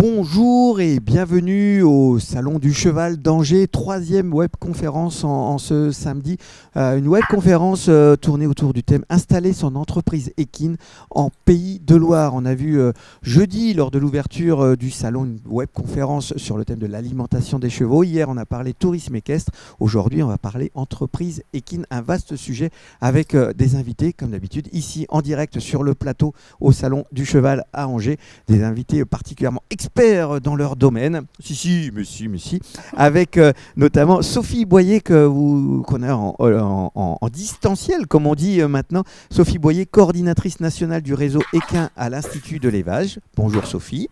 Bonjour et bienvenue au Salon du Cheval d'Angers, troisième webconférence en ce samedi. Une webconférence tournée autour du thème Installer son entreprise équine en Pays de Loire. On a vu jeudi lors de l'ouverture du salon une webconférence sur le thème de l'alimentation des chevaux. Hier on a parlé tourisme équestre, aujourd'hui on va parler entreprise équine, un vaste sujet avec des invités comme d'habitude ici en direct sur le plateau au Salon du Cheval à Angers, des invités particulièrement experts dans leur domaine, avec notamment Sophie Boyer que vous connaissez en distanciel, comme on dit maintenant. Sophie Boyer, coordinatrice nationale du réseau équin à l'Institut de l'élevage. Bonjour Sophie.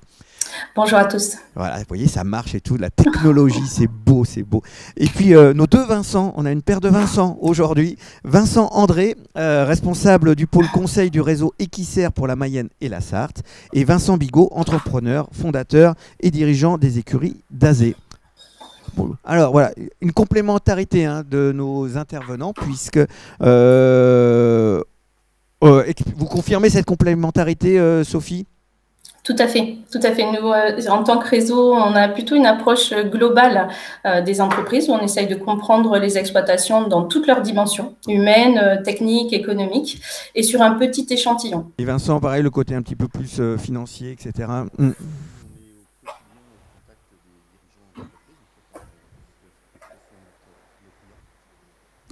Bonjour à tous. Voilà, vous voyez, ça marche et tout, la technologie, c'est beau, c'est beau. Et puis nos deux Vincent, on a une paire de Vincent aujourd'hui. Vincent André, responsable du pôle conseil du réseau Équicère pour la Mayenne et la Sarthe. Et Vincent Bigot, entrepreneur, fondateur et dirigeant des écuries d'Azé. Bon, alors voilà, une complémentarité de nos intervenants, puisque vous confirmez cette complémentarité, Sophie ? Tout à fait, tout à fait. Nous, en tant que réseau, on a plutôt une approche globale des entreprises où on essaye de comprendre les exploitations dans toutes leurs dimensions, humaines, techniques, économiques, et sur un petit échantillon. Et Vincent, pareil, le côté un petit peu plus financier, etc.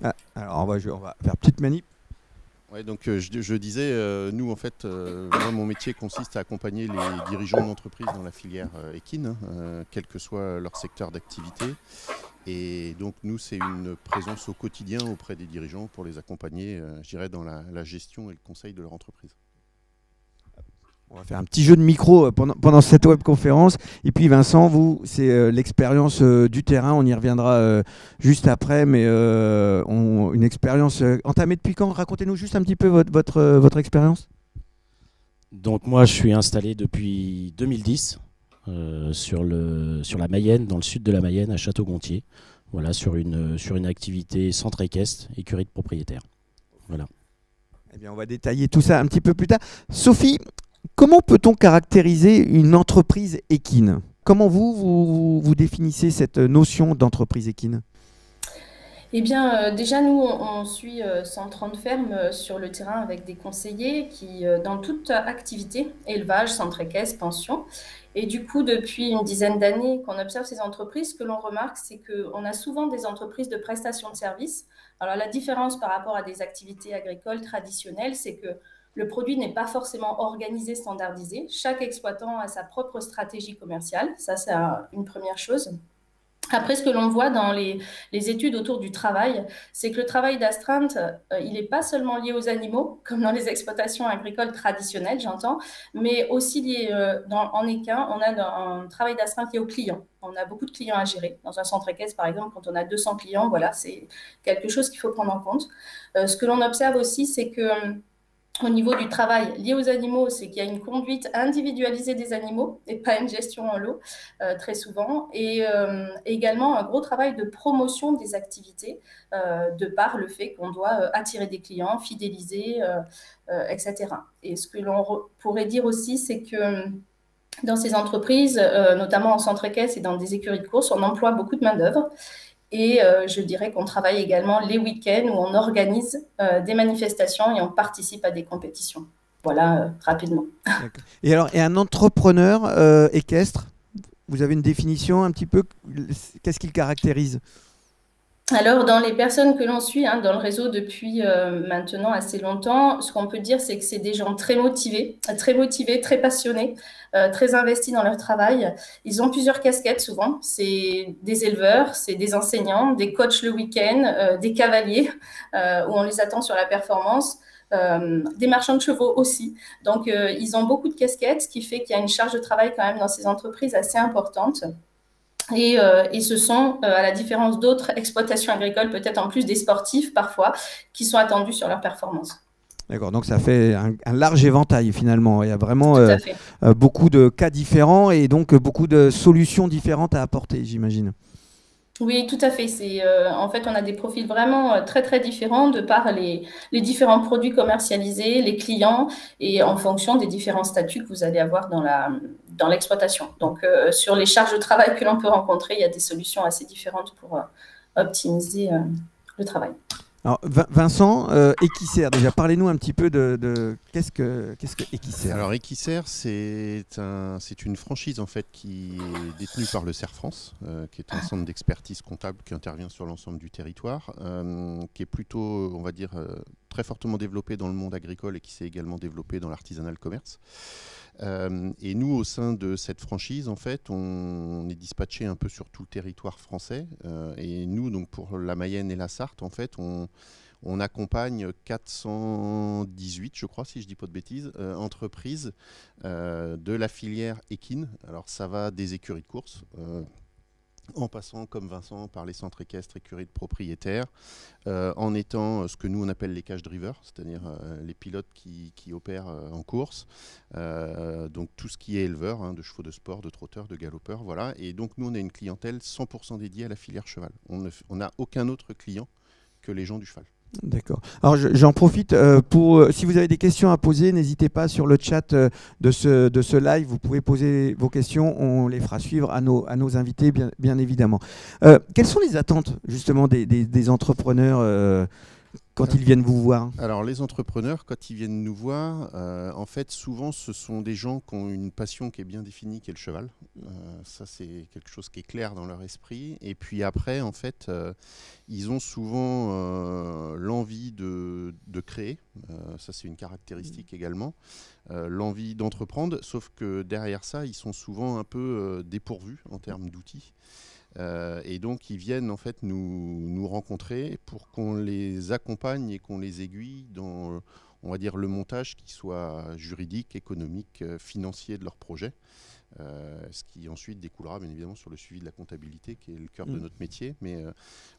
Ah, alors on va faire petite manip. Ouais, donc je disais, nous en fait, moi mon métier consiste à accompagner les dirigeants d'entreprise dans la filière équine, quel que soit leur secteur d'activité. Et donc nous, c'est une présence au quotidien auprès des dirigeants pour les accompagner, je dirais, dans la gestion et le conseil de leur entreprise. On va faire un petit jeu de micro pendant cette webconférence. Et puis Vincent, vous, c'est l'expérience du terrain. On y reviendra juste après, mais une expérience entamée depuis quand? Racontez-nous juste un petit peu votre expérience. Donc moi, je suis installé depuis 2010 sur la Mayenne, dans le sud de la Mayenne, à Château-Gontier. Voilà, sur une activité centre équestre, écurie de propriétaire. Voilà. Eh bien, on va détailler tout ça un petit peu plus tard. Sophie, comment peut-on caractériser une entreprise équine? Comment vous définissez cette notion d'entreprise équine? Eh bien, déjà, nous, on suit 130 fermes sur le terrain avec des conseillers qui, dans toute activité, élevage, centre équestre, pension. Et du coup, depuis une dizaine d'années qu'on observe ces entreprises, ce que l'on remarque, c'est qu'on a souvent des entreprises de prestation de services. Alors, la différence par rapport à des activités agricoles traditionnelles, c'est que le produit n'est pas forcément organisé, standardisé. Chaque exploitant a sa propre stratégie commerciale. Ça, c'est une première chose. Après, ce que l'on voit dans les études autour du travail, c'est que le travail d'astreinte, il n'est pas seulement lié aux animaux, comme dans les exploitations agricoles traditionnelles, j'entends, mais aussi lié en équin, on a un travail d'astreinte lié aux clients. On a beaucoup de clients à gérer. Dans un centre équestre, par exemple, quand on a 200 clients, voilà, c'est quelque chose qu'il faut prendre en compte. Ce que l'on observe aussi, c'est que au niveau du travail lié aux animaux, c'est qu'il y a une conduite individualisée des animaux et pas une gestion en lot, très souvent. Et également un gros travail de promotion des activités, de par le fait qu'on doit attirer des clients, fidéliser, etc. Et ce que l'on pourrait dire aussi, c'est que dans ces entreprises, notamment en centre équestre et dans des écuries de course, on emploie beaucoup de main-d'œuvre. Et je dirais qu'on travaille également les week-ends où on organise des manifestations et on participe à des compétitions. Voilà, rapidement. Et alors, un entrepreneur équestre, vous avez une définition un petit peu? Qu'est-ce qu'il caractérise? Alors, dans les personnes que l'on suit dans le réseau depuis maintenant assez longtemps, ce qu'on peut dire, c'est que c'est des gens très motivés, très passionnés, très investis dans leur travail. Ils ont plusieurs casquettes souvent. C'est des éleveurs, c'est des enseignants, des coachs le week-end, des cavaliers où on les attend sur la performance. Des marchands de chevaux aussi. Donc, ils ont beaucoup de casquettes, ce qui fait qu'il y a une charge de travail quand même dans ces entreprises assez importante. Et ce sont, à la différence d'autres exploitations agricoles, peut-être en plus des sportifs parfois, qui sont attendus sur leur performance. D'accord, donc ça fait un large éventail finalement. Il y a vraiment beaucoup de cas différents et donc beaucoup de solutions différentes à apporter, j'imagine. Oui, tout à fait. En fait, on a des profils vraiment très, très différents de par les différents produits commercialisés, les clients et en fonction des différents statuts que vous allez avoir dans l'exploitation. Donc, sur les charges de travail que l'on peut rencontrer, il y a des solutions assez différentes pour optimiser le travail. Alors, Vincent, Equicer, déjà, parlez-nous un petit peu de qu'est-ce que Equicer. Alors, Equicer, c'est une franchise en fait qui est détenue par le CER France, qui est un centre d'expertise comptable qui intervient sur l'ensemble du territoire, qui est plutôt, on va dire, très fortement développé dans le monde agricole et qui s'est également développé dans l'artisanat, le commerce. Et nous, au sein de cette franchise, en fait, on est dispatché un peu sur tout le territoire français. Et nous, donc pour la Mayenne et la Sarthe, en fait, on accompagne 418, je crois, si je ne dis pas de bêtises, entreprises de la filière équine. Alors, ça va des écuries de course, en passant, comme Vincent, par les centres équestres, écuries de propriétaires, en étant ce que nous on appelle les cash drivers, c'est-à-dire les pilotes qui opèrent en course, donc tout ce qui est éleveur, hein, de chevaux de sport, de trotteurs, de galopeurs, voilà. Et donc nous on a une clientèle 100% dédiée à la filière cheval. On n'a aucun autre client que les gens du cheval. D'accord. Alors j'en profite pour, si vous avez des questions à poser, n'hésitez pas sur le chat de ce live, vous pouvez poser vos questions, on les fera suivre à nos invités bien évidemment. Quelles sont les attentes justement des entrepreneurs quand ils viennent vous voir? Alors les entrepreneurs, quand ils viennent nous voir, en fait souvent ce sont des gens qui ont une passion qui est bien définie, qui est le cheval. Ça c'est quelque chose qui est clair dans leur esprit. Et puis après en fait ils ont souvent l'envie de créer, ça c'est une caractéristique également, l'envie d'entreprendre, sauf que derrière ça ils sont souvent un peu dépourvus en termes d'outils. Et donc ils viennent en fait nous rencontrer pour qu'on les accompagne et qu'on les aiguille dans, on va dire, le montage qui soit juridique, économique, financier de leur projet, ce qui ensuite découlera bien évidemment sur le suivi de la comptabilité qui est le cœur de notre métier. Mais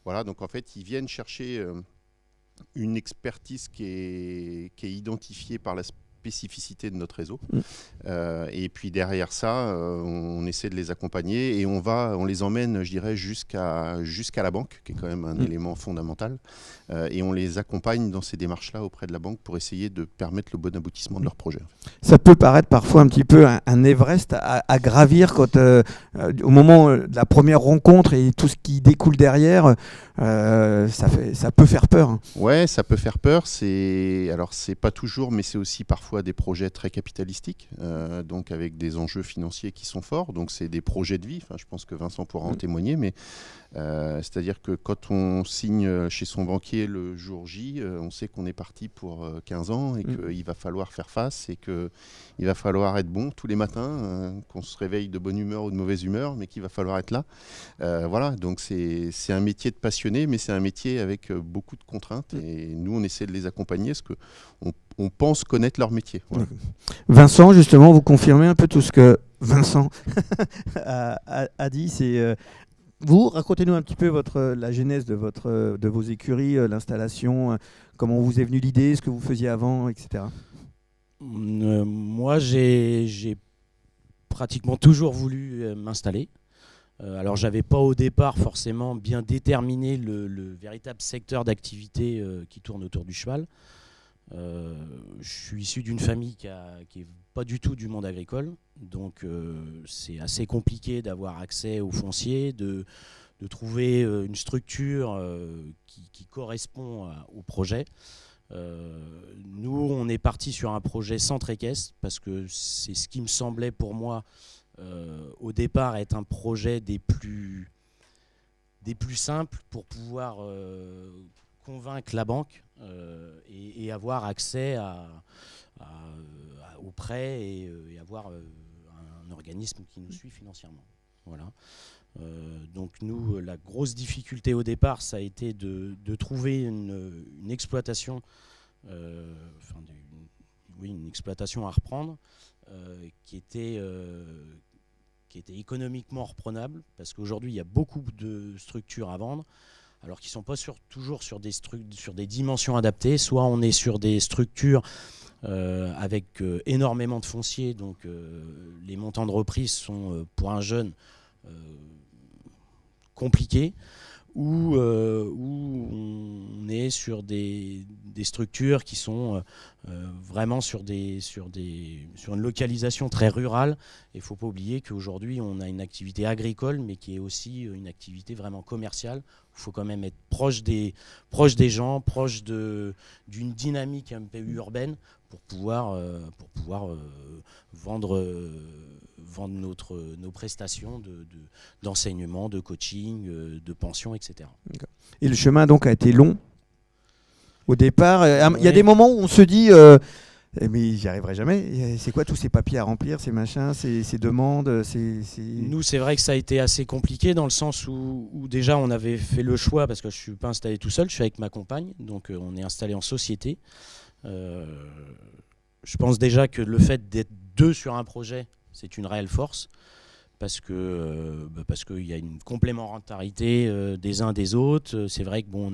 voilà, donc en fait ils viennent chercher une expertise qui est identifiée par la spécificité de notre réseau. Et puis derrière ça, on essaie de les accompagner et on les emmène, je dirais, jusqu'à la banque, qui est quand même un élément fondamental. Et on les accompagne dans ces démarches-là auprès de la banque pour essayer de permettre le bon aboutissement de leur projet. Ça peut paraître parfois un petit peu un Everest à gravir quand, au moment de la première rencontre et tout ce qui découle derrière, ça peut faire peur. Hein. Ouais, ça peut faire peur. Alors c'est pas toujours, mais c'est aussi parfois des projets très capitalistiques, donc avec des enjeux financiers qui sont forts. Donc c'est des projets de vie. Enfin, je pense que Vincent pourra en témoigner, mais c'est-à-dire que quand on signe chez son banquier le jour J, on sait qu'on est parti pour 15 ans et qu'il va falloir faire face et qu'il va falloir être bon tous les matins, qu'on se réveille de bonne humeur ou de mauvaise humeur, mais qu'il va falloir être là. Voilà, donc c'est un métier de passionné, mais c'est un métier avec beaucoup de contraintes et nous on essaie de les accompagner parce qu'on pense connaître leur métier. Voilà. Vincent, justement, vous confirmez un peu tout ce que Vincent a dit, c'est... Vous, racontez-nous un petit peu la genèse de vos écuries, l'installation, comment vous est venue l'idée, ce que vous faisiez avant, etc. Moi, j'ai pratiquement toujours voulu m'installer. Alors, j'avais pas au départ forcément bien déterminé le véritable secteur d'activité qui tourne autour du cheval. Je suis issu d'une famille qui est pas du tout du monde agricole, donc c'est assez compliqué d'avoir accès au foncier, de trouver une structure qui correspond au projet. Nous, on est parti sur un projet centre équestre parce que c'est ce qui me semblait pour moi au départ être un projet des plus simples pour pouvoir convaincre la banque et avoir accès aux prêts et avoir un organisme qui nous suit financièrement. Voilà. Donc nous, la grosse difficulté au départ, ça a été de trouver une exploitation, une exploitation à reprendre qui était économiquement reprenable, parce qu'aujourd'hui, il y a beaucoup de structures à vendre, alors qu'ils ne sont pas toujours sur des dimensions adaptées. Soit on est sur des structures avec énormément de foncier, donc les montants de reprise sont pour un jeune compliqués, où on est sur des structures qui sont vraiment sur une localisation très rurale. Il ne faut pas oublier qu'aujourd'hui, on a une activité agricole, mais qui est aussi une activité vraiment commerciale. Il faut quand même être proche des gens, proche d'une dynamique un peu urbaine pour pouvoir vendre nos prestations d'enseignement, de coaching, de pension, etc. Et le chemin donc a été long au départ. Il y a Ouais. des moments où on se dit mais j'y arriverai jamais. C'est quoi tous ces papiers à remplir, ces machins, ces demandes Nous, c'est vrai que ça a été assez compliqué dans le sens où déjà on avait fait le choix, parce que je ne suis pas installé tout seul, je suis avec ma compagne, donc on est installé en société. Je pense déjà que le fait d'être deux sur un projet, c'est une réelle force, parce qu'il y a une complémentarité des uns des autres. C'est vrai que bon,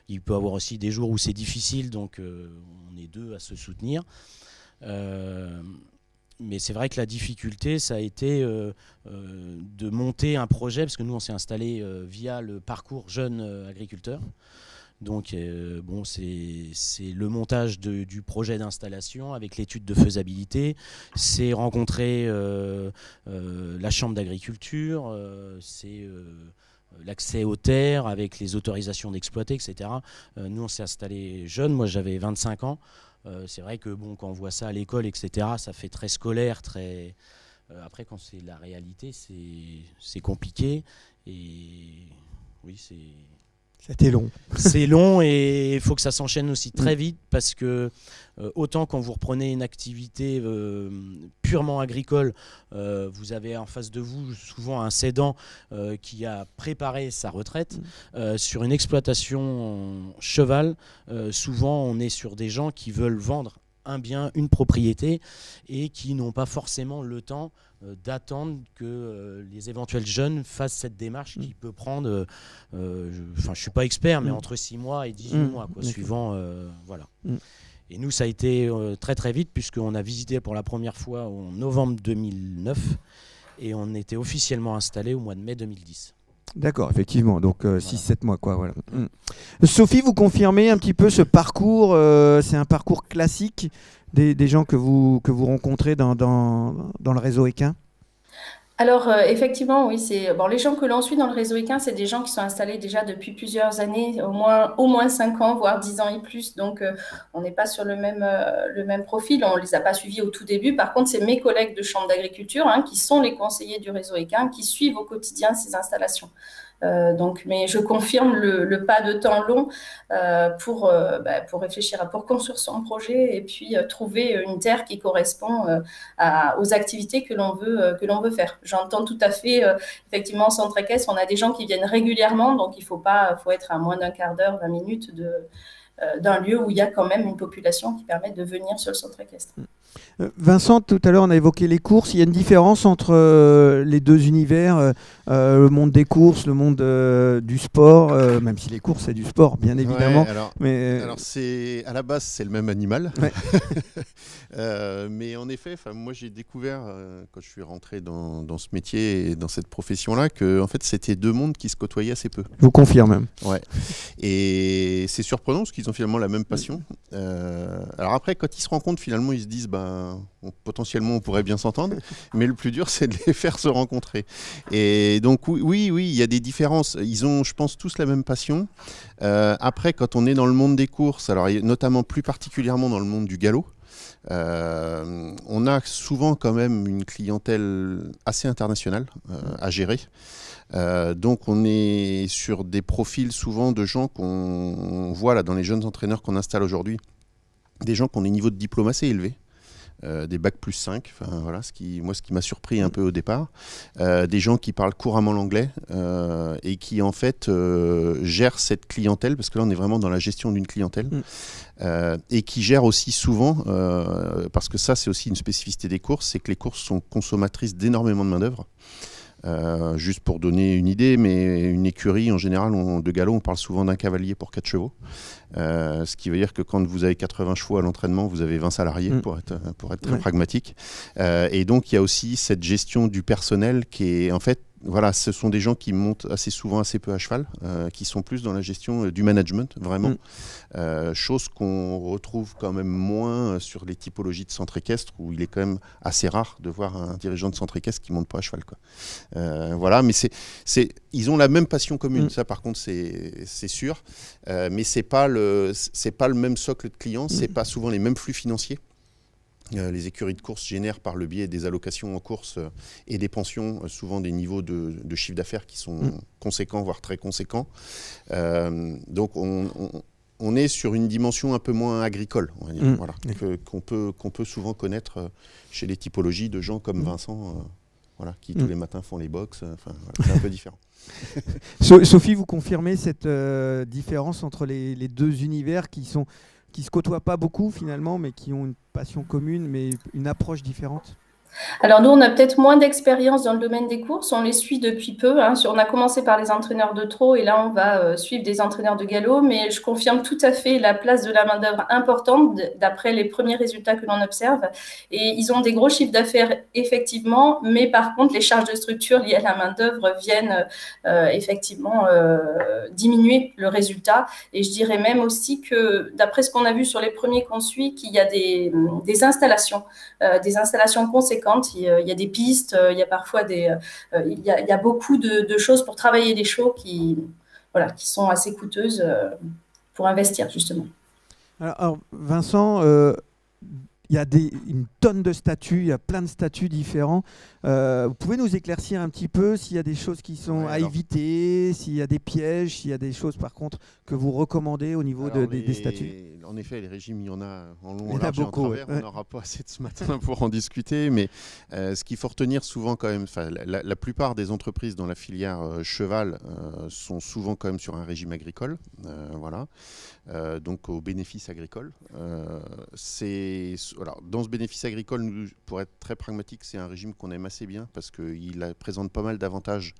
il peut y avoir aussi des jours où c'est difficile, donc on est deux à se soutenir. Mais c'est vrai que la difficulté, ça a été de monter un projet, parce que nous, on s'est installé via le parcours jeune agriculteur. Donc c'est le montage du projet d'installation avec l'étude de faisabilité, c'est rencontrer la chambre d'agriculture, c'est l'accès aux terres avec les autorisations d'exploiter, etc. Nous on s'est installé jeune, moi j'avais 25 ans. C'est vrai que bon, quand on voit ça à l'école, etc., ça fait très scolaire, très... après quand c'est la réalité, c'est compliqué. Et oui, C'était long. c'est long et il faut que ça s'enchaîne aussi très vite, parce que autant quand vous reprenez une activité purement agricole, vous avez en face de vous souvent un cédant qui a préparé sa retraite. Sur une exploitation cheval, souvent on est sur des gens qui veulent vendre un bien, une propriété, et qui n'ont pas forcément le temps d'attendre que les éventuels jeunes fassent cette démarche qui peut prendre, je suis pas expert, mais entre 6 mois et 18 mois, quoi, suivant, voilà. Et nous, ça a été très très vite, puisqu'on a visité pour la première fois en novembre 2009, et on était officiellement installé au mois de mai 2010. D'accord, effectivement, donc 6-7 mois, quoi. Voilà. Sophie, vous confirmez un petit peu ce parcours, c'est un parcours classique des gens que vous rencontrez dans le réseau équin? Alors, effectivement, oui, les gens que l'on suit dans le réseau équin, c'est des gens qui sont installés déjà depuis plusieurs années, au moins 5 ans, voire 10 ans et plus. Donc, on n'est pas sur le même profil. On ne les a pas suivis au tout début. Par contre, c'est mes collègues de chambre d'agriculture, qui sont les conseillers du réseau équin, qui suivent au quotidien ces installations. Mais je confirme le pas de temps long pour réfléchir, pour construire son projet et puis trouver une terre qui correspond aux activités que l'on veut faire. J'entends tout à fait, effectivement, Centre Équestre, on a des gens qui viennent régulièrement, donc il faut être à moins d'un quart d'heure, 20 minutes d'un lieu où il y a quand même une population qui permet de venir sur le Centre Équestre. Vincent, tout à l'heure on a évoqué les courses. Il y a une différence entre les deux univers, le monde des courses, le monde du sport, même si les courses c'est du sport bien évidemment. Ouais, alors à la base c'est le même animal. Ouais. Mais en effet, moi j'ai découvert quand je suis rentré dans ce métier et dans cette profession-là que en fait c'était deux mondes qui se côtoyaient assez peu. Je vous confirme même. Ouais. Et c'est surprenant parce qu'ils ont finalement la même passion. Alors après, quand ils se rencontrent, finalement ils se disent potentiellement on pourrait bien s'entendre, mais le plus dur c'est de les faire se rencontrer. Et donc oui, il y a des différences. Ils ont, je pense, tous la même passion. Après, quand on est dans le monde des courses, alors notamment plus particulièrement dans le monde du galop, on a souvent quand même une clientèle assez internationale à gérer. Donc on est sur des profils souvent de gens qu'on voit là dans les jeunes entraîneurs qu'on installe aujourd'hui, des gens qui ont des niveaux de diplôme assez élevés. Des bacs plus 5, voilà, ce qui m'a surpris un peu au départ, des gens qui parlent couramment l'anglais et qui en fait gèrent cette clientèle, parce que là on est vraiment dans la gestion d'une clientèle, et qui gèrent aussi souvent, parce que ça c'est aussi une spécificité des courses, c'est que les courses sont consommatrices d'énormément de main d'œuvre. Juste pour donner une idée, mais une écurie en général de galop, on parle souvent d'un cavalier pour 4 chevaux, ce qui veut dire que quand vous avez 80 chevaux à l'entraînement, vous avez 20 salariés pour être très pragmatique, et donc il y a aussi cette gestion du personnel qui est en fait voilà, ce sont des gens qui montent assez souvent assez peu à cheval, qui sont plus dans la gestion du management, vraiment. Chose qu'on retrouve quand même moins sur les typologies de centre équestre, où il est quand même assez rare de voir un dirigeant de centre équestre qui ne monte pas à cheval, quoi. Voilà, mais ils ont la même passion commune, ça par contre c'est sûr, mais c'est pas le même socle de clients, c'est pas souvent les mêmes flux financiers. Les écuries de course génèrent par le biais des allocations en course et des pensions souvent des niveaux de chiffre d'affaires qui sont conséquents, voire très conséquents. Donc on est sur une dimension un peu moins agricole, on va dire, voilà, qu'on peut souvent connaître chez les typologies de gens comme Vincent, voilà, qui tous les matins font les box. Voilà, c'est un peu différent. Sophie, vous confirmez cette différence entre les deux univers qui se côtoient pas beaucoup finalement, mais qui ont une passion commune, mais une approche différente? Alors nous, on a peut-être moins d'expérience dans le domaine des courses, on les suit depuis peu. On a commencé par les entraîneurs de trot et là on va suivre des entraîneurs de galop, mais je confirme tout à fait la place de la main-d'œuvre importante d'après les premiers résultats que l'on observe. Et ils ont des gros chiffres d'affaires effectivement, mais par contre les charges de structure liées à la main-d'œuvre viennent effectivement diminuer le résultat. Et je dirais même aussi que d'après ce qu'on a vu sur les premiers qu'on suit, qu'il y a des installations conséquentes. Il y a des pistes, il y a parfois il y a beaucoup de choses pour travailler les chevaux qui sont assez coûteuses pour investir justement. Alors Vincent, il y a une tonne de statuts, il y a plein de statuts différents. Vous pouvez nous éclaircir un petit peu s'il y a des choses qui sont à éviter, s'il y a des pièges, s'il y a des choses par contre que vous recommandez au niveau des statuts? En effet, les régimes, il y en a en long, en large et en travers. On n'aura pas assez de ce matin pour en discuter, mais ce qu'il faut retenir souvent quand même, la plupart des entreprises dans la filière cheval sont souvent quand même sur un régime agricole, voilà. Donc au bénéfice agricole. Alors, dans ce bénéfice agricole, nous, pour être très pragmatique, c'est un régime qu'on aime assez bien parce qu'il présente pas mal d'avantages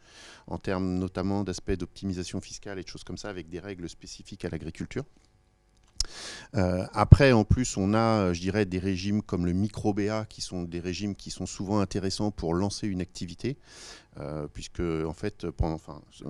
en termes notamment d'aspects d'optimisation fiscale et de choses comme ça avec des règles spécifiques à l'agriculture. Après, en plus, on a, je dirais, des régimes comme le micro-BA qui sont des régimes qui sont souvent intéressants pour lancer une activité. Puisque, en fait,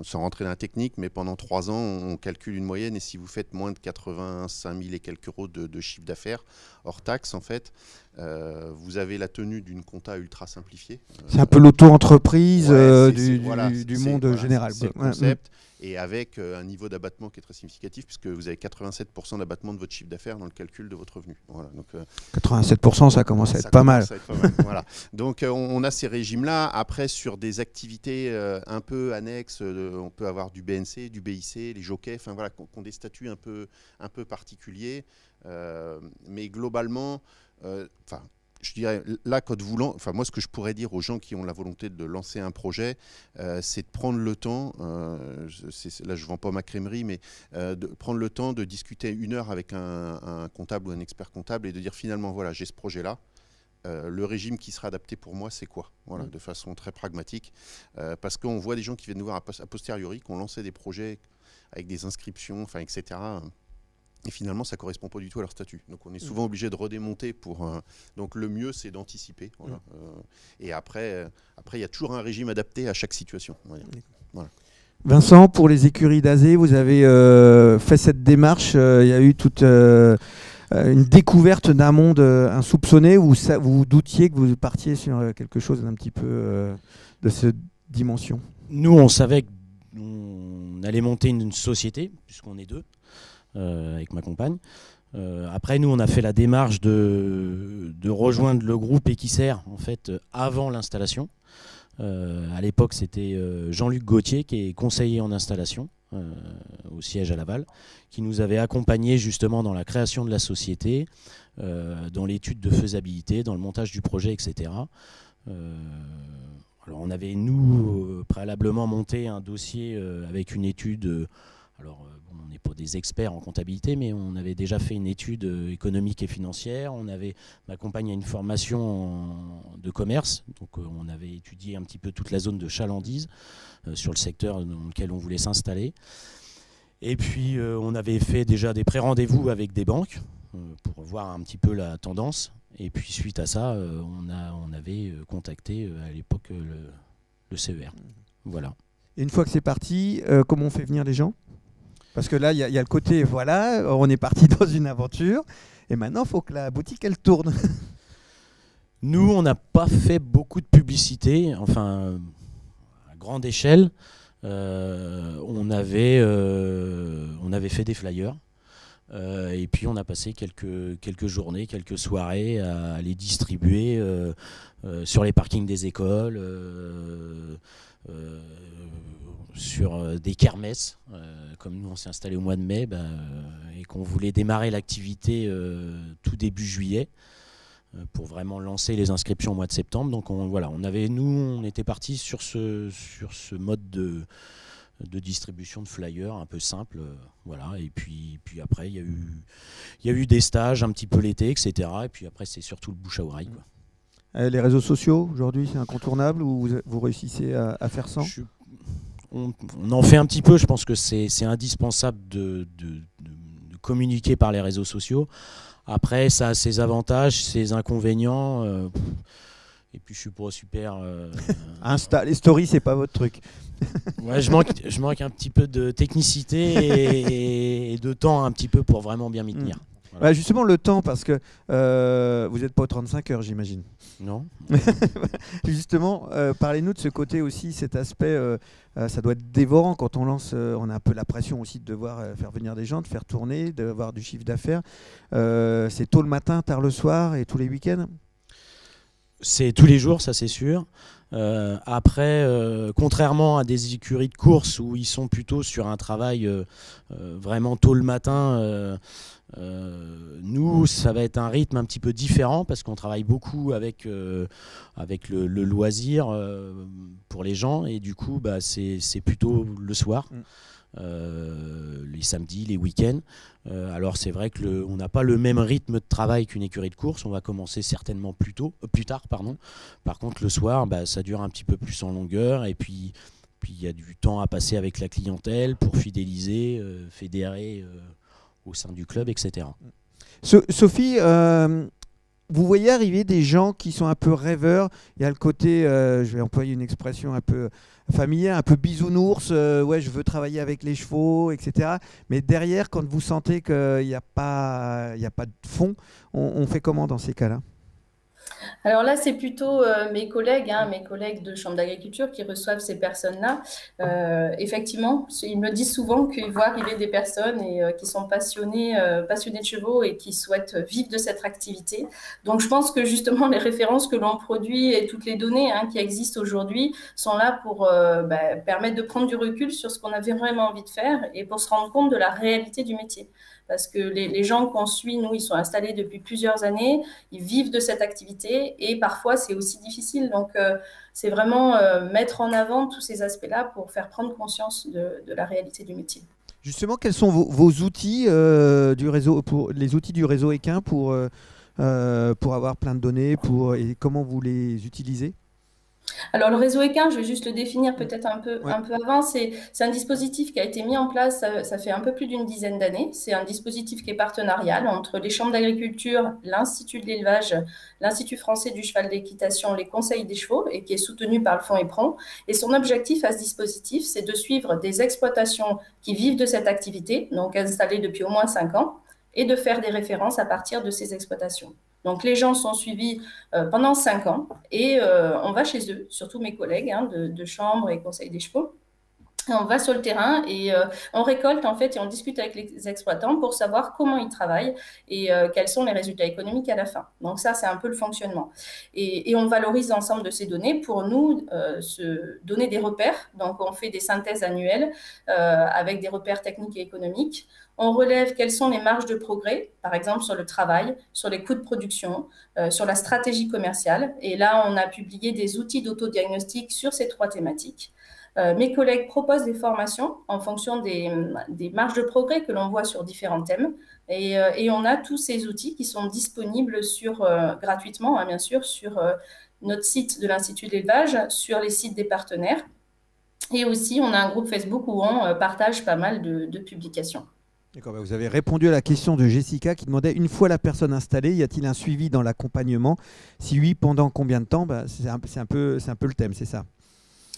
sans rentrer dans la technique, mais pendant 3 ans, on calcule une moyenne et si vous faites moins de 85 000 et quelques euros de chiffre d'affaires, hors taxe, en fait, vous avez la tenue d'une compta ultra simplifiée. C'est un peu l'auto-entreprise du monde général. C'est le concept. Et avec un niveau d'abattement qui est très significatif, puisque vous avez 87% d'abattement de votre chiffre d'affaires dans le calcul de votre revenu. Voilà, donc, 87%, ça commence à être pas mal. Voilà. Donc on a ces régimes-là. Après, sur des activités un peu annexes, on peut avoir du BNC, du BIC, les jockeys, voilà, qui ont des statuts un peu particuliers. Mais globalement, je dirais, là, moi, ce que je pourrais dire aux gens qui ont la volonté de lancer un projet, c'est de prendre le temps, là, je ne vends pas ma crèmerie, mais de prendre le temps de discuter 1 heure avec un comptable ou un expert comptable et de dire finalement, voilà, j'ai ce projet-là. Le régime qui sera adapté pour moi, c'est quoi? Voilà, de façon très pragmatique. Parce qu'on voit des gens qui viennent nous voir a posteriori, qui ont lancé des projets avec des inscriptions, etc. Et finalement, ça ne correspond pas du tout à leur statut. Donc, on est souvent obligé de redémonter donc, le mieux, c'est d'anticiper. Voilà. Et après, il y a toujours un régime adapté à chaque situation. Voilà. Vincent, pour les écuries d'Azé, vous avez fait cette démarche. Il y a eu toute une découverte d'un monde insoupçonné où vous doutiez que vous partiez sur quelque chose d'un petit peu de cette dimension? Nous, on savait qu'on allait monter une société, puisqu'on est 2. Avec ma compagne. Après, nous, on a fait la démarche de rejoindre le groupe Equisser en fait, avant l'installation. À l'époque, c'était Jean-Luc Gauthier, qui est conseiller en installation au siège à Laval, qui nous avait accompagnés justement dans la création de la société, dans l'étude de faisabilité, dans le montage du projet, etc. Alors, on avait, nous, préalablement monté un dossier avec une étude... on n'est pas des experts en comptabilité, mais on avait déjà fait une étude économique et financière. Ma compagne a une formation de commerce, donc on avait étudié un petit peu toute la zone de chalandise sur le secteur dans lequel on voulait s'installer. Et puis on avait fait déjà des pré-rendez-vous avec des banques pour voir un petit peu la tendance. Et puis suite à ça, on avait contacté à l'époque le CER. Voilà. Et une fois que c'est parti, comment on fait venir les gens? Parce que là, il y a le côté, voilà, on est parti dans une aventure, et maintenant, il faut que la boutique, elle tourne. Nous, on n'a pas fait beaucoup de publicité, enfin, à grande échelle. On avait fait des flyers. Et puis on a passé quelques journées, quelques soirées à les distribuer sur les parkings des écoles, sur des kermesses. Comme nous on s'est installé au mois de mai et qu'on voulait démarrer l'activité tout début juillet pour vraiment lancer les inscriptions au mois de septembre. Donc on était parti sur ce mode de distribution de flyers un peu simple, voilà. Et puis après il y a eu des stages un petit peu l'été, etc. Et puis après c'est surtout le bouche à oreille, quoi. Les réseaux sociaux aujourd'hui c'est incontournable, ou vous réussissez à faire sans? On en fait un petit peu. Je pense que c'est indispensable de communiquer par les réseaux sociaux. Après ça a ses avantages, ses inconvénients. Et puis je suis pas super. Insta, les stories, c'est pas votre truc. Ouais, je manque un petit peu de technicité et de temps un petit peu pour vraiment bien m'y tenir. Voilà. Bah justement le temps, parce que vous n'êtes pas aux 35 heures, j'imagine. Non. Justement, parlez-nous de ce côté aussi, cet aspect, ça doit être dévorant quand on lance, on a un peu la pression aussi de devoir faire venir des gens, de faire tourner, d'avoir du chiffre d'affaires. C'est tôt le matin, tard le soir et tous les week-ends? C'est tous les jours, ça c'est sûr. Après, contrairement à des écuries de course où ils sont plutôt sur un travail vraiment tôt le matin, nous, ça va être un rythme un petit peu différent parce qu'on travaille beaucoup avec le loisir pour les gens, et du coup, c'est plutôt le soir. Les samedis, les week-ends. Alors c'est vrai que on n'a pas le même rythme de travail qu'une écurie de course. On va commencer certainement plus tard. Par contre le soir, ça dure un petit peu plus en longueur, et puis il y a du temps à passer avec la clientèle pour fidéliser, fédérer au sein du club, etc. Sophie, vous voyez arriver des gens qui sont un peu rêveurs. Il y a le côté, je vais employer une expression un peu familière, un peu bisounours, ouais, je veux travailler avec les chevaux, etc. Mais derrière, quand vous sentez qu'il n'y a pas de fond, on fait comment dans ces cas-là? Alors là, c'est plutôt mes collègues de chambre d'agriculture qui reçoivent ces personnes-là. Effectivement, ils me disent souvent qu'ils voient arriver des personnes qui sont passionnées de chevaux et qui souhaitent vivre de cette activité. Donc, je pense que justement, les références que l'on produit et toutes les données qui existent aujourd'hui sont là pour permettre de prendre du recul sur ce qu'on avait vraiment envie de faire et pour se rendre compte de la réalité du métier. Parce que les gens qu'on suit, nous, ils sont installés depuis plusieurs années, ils vivent de cette activité et parfois c'est aussi difficile. Donc c'est vraiment mettre en avant tous ces aspects-là pour faire prendre conscience de la réalité du métier. Justement, quels sont vos outils du réseau, les outils du réseau équin pour avoir plein de données, et comment vous les utilisez? Alors, le réseau équin, je vais juste le définir peut-être un peu avant. C'est un dispositif qui a été mis en place, ça fait un peu plus d'une dizaine d'années. C'est un dispositif qui est partenarial entre les chambres d'agriculture, l'Institut de l'élevage, l'Institut français du cheval d'équitation, les conseils des chevaux, et qui est soutenu par le fonds EPRON. Et son objectif à ce dispositif, c'est de suivre des exploitations qui vivent de cette activité, donc installées depuis au moins 5 ans, et de faire des références à partir de ces exploitations. Donc, les gens sont suivis pendant 5 ans et on va chez eux, surtout mes collègues de chambre et conseil des chevaux. On va sur le terrain et on récolte en fait et on discute avec les exploitants pour savoir comment ils travaillent et quels sont les résultats économiques à la fin. Donc ça, c'est un peu le fonctionnement. Et on valorise l'ensemble de ces données pour nous se donner des repères. Donc on fait des synthèses annuelles avec des repères techniques et économiques. On relève quelles sont les marges de progrès, par exemple sur le travail, sur les coûts de production, sur la stratégie commerciale. Et là, on a publié des outils d'autodiagnostic sur ces 3 thématiques. Mes collègues proposent des formations en fonction des marges de progrès que l'on voit sur différents thèmes. Et on a tous ces outils qui sont disponibles gratuitement, bien sûr, sur notre site de l'Institut de l'élevage, sur les sites des partenaires. Et aussi, on a un groupe Facebook où on partage pas mal de publications. D'accord, vous avez répondu à la question de Jessica qui demandait, une fois la personne installée, y a-t-il un suivi dans l'accompagnement? Si oui, pendant combien de temps? C'est un peu le thème, c'est ça?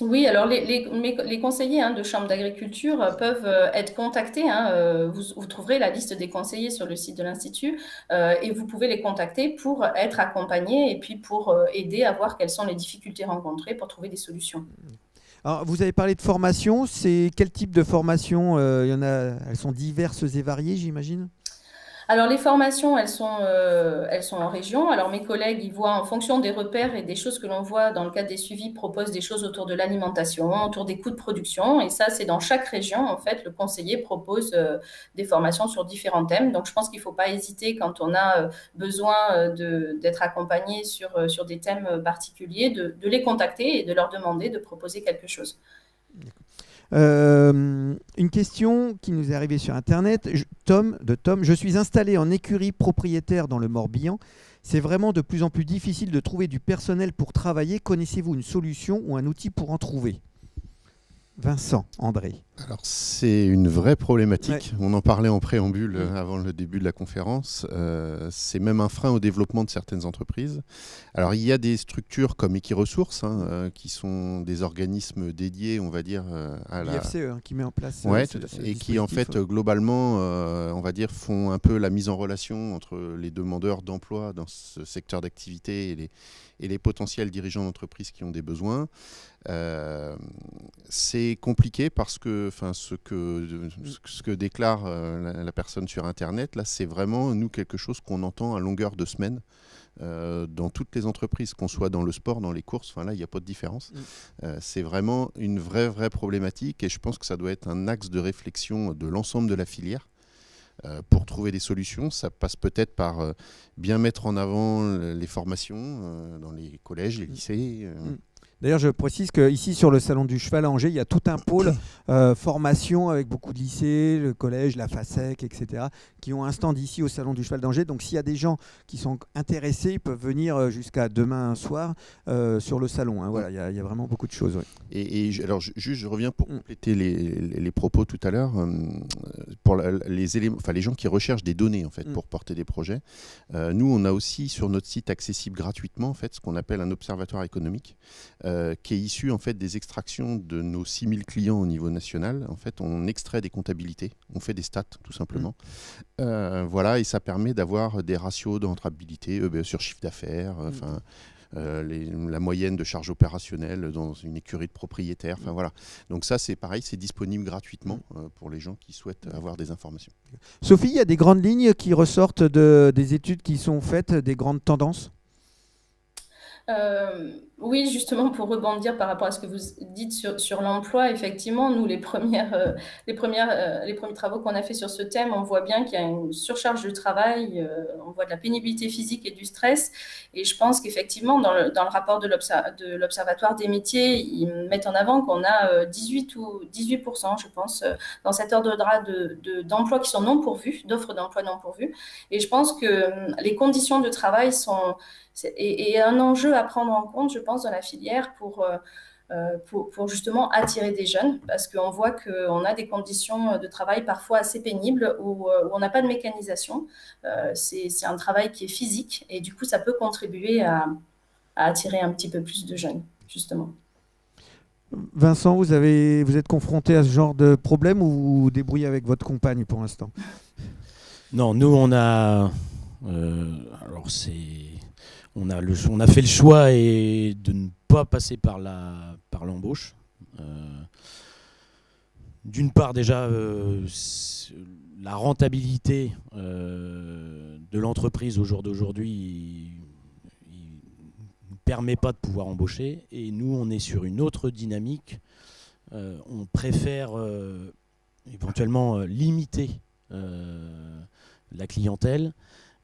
Oui, alors les conseillers de chambres d'agriculture peuvent être contactés. Vous trouverez la liste des conseillers sur le site de l'Institut et vous pouvez les contacter pour être accompagnés et puis pour aider à voir quelles sont les difficultés rencontrées pour trouver des solutions. Alors, vous avez parlé de formation, c'est quel type de formation il y en a, elles sont diverses et variées, j'imagine? Alors, les formations, elles sont en région. Alors, mes collègues, ils voient en fonction des repères et des choses que l'on voit dans le cadre des suivis, proposent des choses autour de l'alimentation, autour des coûts de production. Et ça, c'est dans chaque région, en fait, le conseiller propose des formations sur différents thèmes. Donc, je pense qu'il ne faut pas hésiter quand on a besoin d'être accompagné sur des thèmes particuliers, de les contacter et de leur demander de proposer quelque chose. Une question qui nous est arrivée sur Internet. Tom, je suis installé en écurie propriétaire dans le Morbihan. C'est vraiment de plus en plus difficile de trouver du personnel pour travailler. Connaissez-vous une solution ou un outil pour en trouver? Vincent, André. Alors c'est une vraie problématique. Ouais. On en parlait en préambule avant le début de la conférence. C'est même un frein au développement de certaines entreprises. Alors il y a des structures comme Equiresources qui sont des organismes dédiés, on va dire, à la l'IFCE qui met en place et qui en fait globalement, on va dire, font un peu la mise en relation entre les demandeurs d'emploi dans ce secteur d'activité et les potentiels dirigeants d'entreprise qui ont des besoins. C'est compliqué parce que ce que déclare la personne sur Internet, là, c'est vraiment, nous, quelque chose qu'on entend à longueur de semaine dans toutes les entreprises, qu'on soit dans le sport, dans les courses, là, il n'y a pas de différence. C'est vraiment une vraie problématique et je pense que ça doit être un axe de réflexion de l'ensemble de la filière. Pour trouver des solutions, ça passe peut-être par bien mettre en avant les formations dans les collèges, les lycées. D'ailleurs, je précise qu'ici, sur le Salon du Cheval à Angers, il y a tout un pôle formation avec beaucoup de lycées, le collège, la FASEC, etc., qui ont un stand ici au Salon du Cheval d'Angers. Donc, s'il y a des gens qui sont intéressés, ils peuvent venir jusqu'à demain soir sur le salon. Voilà, il y a vraiment beaucoup de choses. Ouais. Alors, je reviens pour compléter les propos tout à l'heure. Pour les gens qui recherchent des données en fait, pour porter des projets, nous, on a aussi sur notre site accessible gratuitement en fait, ce qu'on appelle un observatoire économique. Qui est issu en fait des extractions de nos 6000 clients au niveau national. En fait, on extrait des comptabilités, on fait des stats tout simplement. Voilà, et ça permet d'avoir des ratios de rentabilité sur chiffre d'affaires, la moyenne de charges opérationnelles dans une écurie de propriétaires. Voilà. Donc ça, c'est pareil, c'est disponible gratuitement pour les gens qui souhaitent avoir des informations. Sophie, il y a des grandes lignes qui ressortent des études qui sont faites, des grandes tendances? Oui, justement, pour rebondir par rapport à ce que vous dites sur l'emploi, effectivement, nous, les premiers travaux qu'on a fait sur ce thème, on voit bien qu'il y a une surcharge de travail, on voit de la pénibilité physique et du stress. Et je pense qu'effectivement, dans le rapport de l'Observatoire des métiers, ils mettent en avant qu'on a 18%, je pense, dans cet ordre d'emplois qui sont non pourvus, d'offres d'emploi non pourvues. Et je pense que les conditions de travail sont un enjeu à prendre en compte, je pense, dans la filière pour justement attirer des jeunes, parce qu'on voit qu'on a des conditions de travail parfois assez pénibles où on n'a pas de mécanisation. C'est un travail qui est physique et du coup, ça peut contribuer à attirer un petit peu plus de jeunes, justement. Vincent, vous êtes confronté à ce genre de problème ou vous vous débrouillez avec votre compagne pour l'instant? Non, nous, on a fait le choix de ne pas passer par l'embauche. D'une part, déjà, la rentabilité de l'entreprise au jour d'aujourd'hui ne permet pas de pouvoir embaucher. Et nous, on est sur une autre dynamique. On préfère éventuellement limiter la clientèle,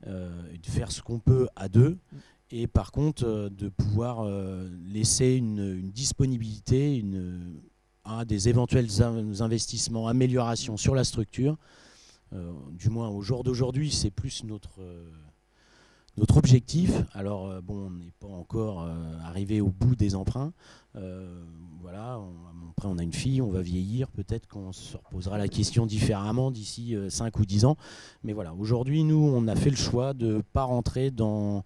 de faire ce qu'on peut à deux. Et par contre, de pouvoir laisser une disponibilité à des éventuels investissements, améliorations sur la structure. Du moins, au jour d'aujourd'hui, c'est plus notre objectif. Alors, on n'est pas encore arrivé au bout des emprunts. Voilà, après, on a une fille, on va vieillir. Peut-être qu'on se reposera la question différemment d'ici 5 ou 10 ans. Mais voilà, aujourd'hui, nous, on a fait le choix de ne pas rentrer dans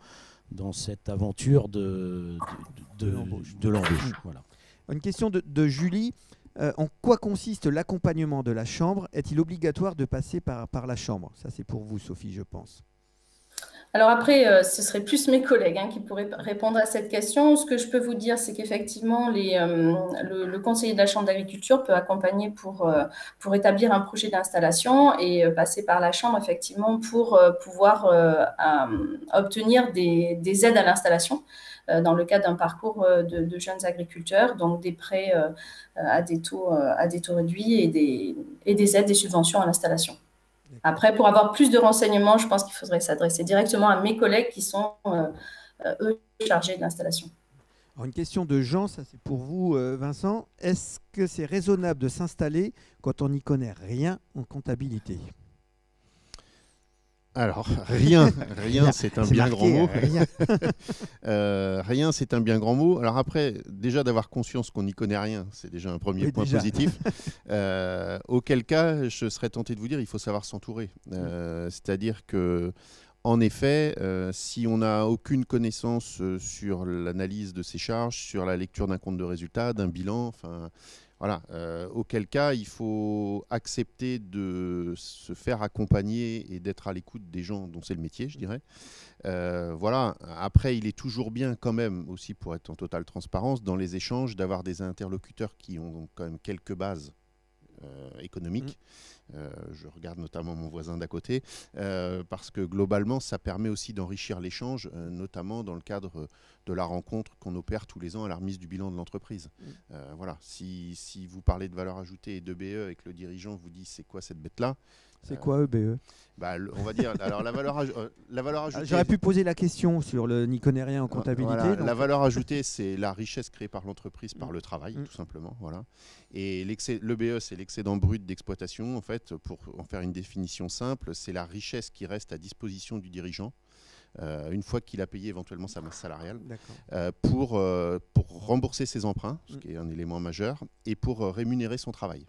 cette aventure de l'embauche. Voilà. Une question de Julie. En quoi consiste l'accompagnement de la chambre? Est-il obligatoire de passer par la chambre? Ça, c'est pour vous, Sophie, je pense. Alors après, ce serait plus mes collègues qui pourraient répondre à cette question. Ce que je peux vous dire, c'est qu'effectivement, le conseiller de la Chambre d'agriculture peut accompagner pour établir un projet d'installation et passer par la Chambre, effectivement, pour pouvoir obtenir des aides à l'installation dans le cadre d'un parcours de jeunes agriculteurs, donc des prêts à des taux réduits et des aides, des subventions à l'installation. Après, pour avoir plus de renseignements, je pense qu'il faudrait s'adresser directement à mes collègues qui sont, eux, chargés de l'installation. Alors, une question de Jean, ça c'est pour vous, Vincent. Est-ce que c'est raisonnable de s'installer quand on n'y connaît rien en comptabilité? Alors, rien, c'est un bien grand mot. Rien. Rien, c'est un bien grand mot. Alors après, déjà d'avoir conscience qu'on n'y connaît rien, c'est déjà un premier point positif. Auquel cas, je serais tenté de vous dire, il faut savoir s'entourer. C'est-à-dire que, en effet, si on n'a aucune connaissance sur l'analyse de ses charges, sur la lecture d'un compte de résultat, d'un bilan, enfin... Voilà, auquel cas il faut accepter de se faire accompagner et d'être à l'écoute des gens dont c'est le métier, je dirais. Voilà, après il est toujours bien quand même, aussi pour être en totale transparence, dans les échanges, d'avoir des interlocuteurs qui ont quand même quelques bases économiques. Je regarde notamment mon voisin d'à côté, parce que globalement, ça permet aussi d'enrichir l'échange, notamment dans le cadre de la rencontre qu'on opère tous les ans à la remise du bilan de l'entreprise. Voilà. Si vous parlez de valeur ajoutée et de BE et que le dirigeant vous dit c'est quoi cette bête-là, c'est quoi EBE? On va dire, alors la valeur ajoutée... J'aurais pu poser la question sur le n'y connaît rien en comptabilité. Voilà, la valeur ajoutée, c'est la richesse créée par l'entreprise, par le travail, tout simplement. Voilà. Et l'EBE, c'est l'excédent brut d'exploitation. En fait, pour en faire une définition simple, c'est la richesse qui reste à disposition du dirigeant une fois qu'il a payé éventuellement sa masse salariale pour rembourser ses emprunts, ce qui est un élément majeur, et pour rémunérer son travail.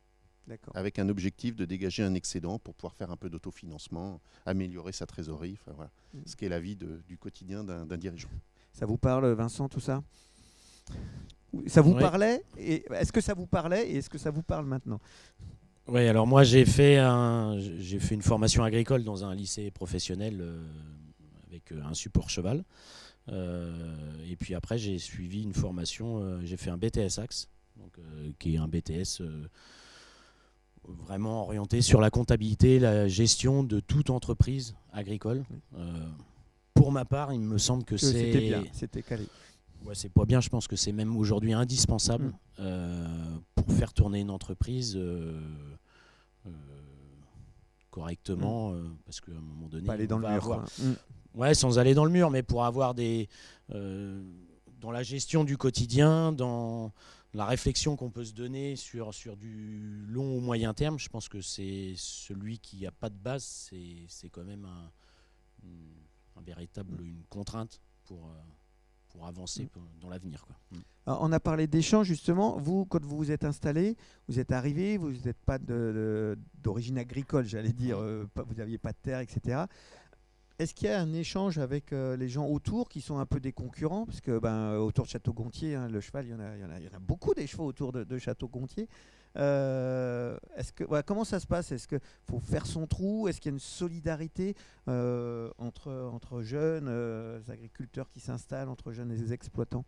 Avec un objectif de dégager un excédent pour pouvoir faire un peu d'autofinancement, améliorer sa trésorerie, enfin, voilà, ce qui est la vie du quotidien d'un dirigeant. Ça vous parle, Vincent, tout ça? Ça vous parlait? Est-ce que ça vous parlait et est-ce que ça vous parle maintenant? Oui, alors moi j'ai fait une formation agricole dans un lycée professionnel avec un support cheval. Et puis après j'ai suivi une formation, j'ai fait un BTS Axe, donc, qui est un BTS... vraiment orienté sur la comptabilité, la gestion de toute entreprise agricole. Pour ma part, il me semble que c'était bien, c'était calé. Ouais, c'est pas bien, je pense que c'est même aujourd'hui indispensable pour faire tourner une entreprise correctement, parce qu'à un moment donné, pas aller dans le mur. Ouais, sans aller dans le mur, mais pour avoir dans la gestion du quotidien, dans la réflexion qu'on peut se donner sur du long ou moyen terme, je pense que c'est celui qui n'a pas de base, c'est quand même une contrainte pour avancer dans l'avenir. On a parlé d'échanges justement. Vous, quand vous vous êtes installé, vous êtes arrivé, vous n'êtes pas d'origine agricole, j'allais dire, vous n'aviez pas de terre, etc. Est-ce qu'il y a un échange avec les gens autour qui sont un peu des concurrents? Parce que autour de Château-Gontier, le cheval, il y en a beaucoup des chevaux autour de Château-Gontier. Comment ça se passe? Est-ce qu'il faut faire son trou? Est-ce qu'il y a une solidarité entre jeunes agriculteurs qui s'installent, entre jeunes exploitants?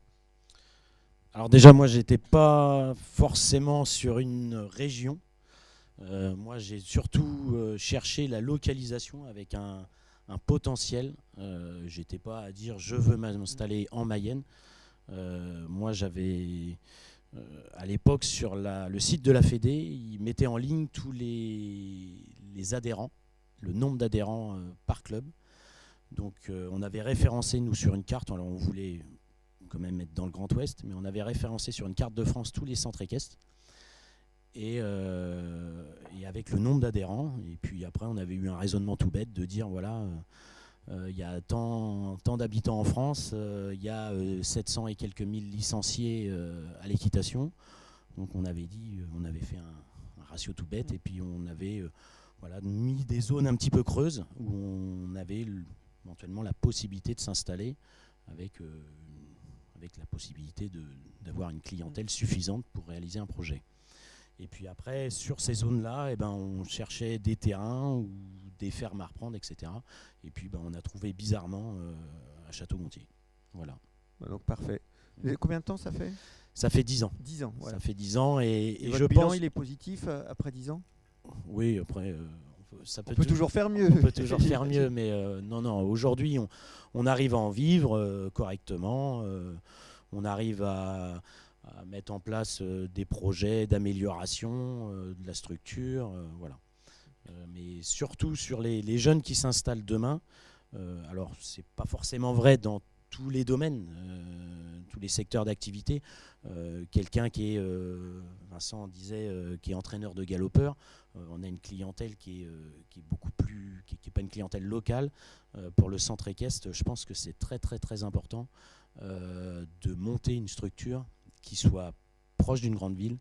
Alors déjà, moi, j'étais pas forcément sur une région. Moi, j'ai surtout cherché la localisation avec un potentiel. J'étais pas à dire je veux m'installer en Mayenne. Moi j'avais à l'époque sur le site de la Fédé, ils mettaient en ligne tous les adhérents, le nombre d'adhérents par club. Donc on avait référencé nous sur une carte, alors on voulait quand même être dans le Grand Ouest, mais on avait référencé sur une carte de France tous les centres équestres. Et avec le nombre d'adhérents, et puis après on avait eu un raisonnement tout bête de dire voilà, il y a tant d'habitants en France, il y a 700 et quelques mille licenciés à l'équitation, donc on avait fait un ratio tout bête, et puis on avait mis des zones un petit peu creuses où on avait éventuellement la possibilité de s'installer avec avec la possibilité d'avoir une clientèle suffisante pour réaliser un projet. Et puis après, sur ces zones-là, eh ben, on cherchait des terrains ou des fermes à reprendre, etc. Et puis on a trouvé bizarrement à Château-Gontier. Voilà. Donc parfait. Et combien de temps ça fait? Ça fait 10 ans. 10 ans, voilà. Ça fait 10 ans et votre je bilan, pense... il est positif après 10 ans? Oui, après... on peut toujours faire mieux. On peut toujours faire mieux, mais non, aujourd'hui, on arrive à en vivre correctement. On arrive à mettre en place des projets d'amélioration de la structure. Voilà. Mais surtout sur les jeunes qui s'installent demain, alors c'est pas forcément vrai dans tous les domaines, tous les secteurs d'activité. Quelqu'un qui est, Vincent disait, qui est entraîneur de galopeurs, on a une clientèle qui est beaucoup plus, qui n'est pas une clientèle locale. Pour le centre équestre, je pense que c'est très très très important de monter une structure qui soit proche d'une grande ville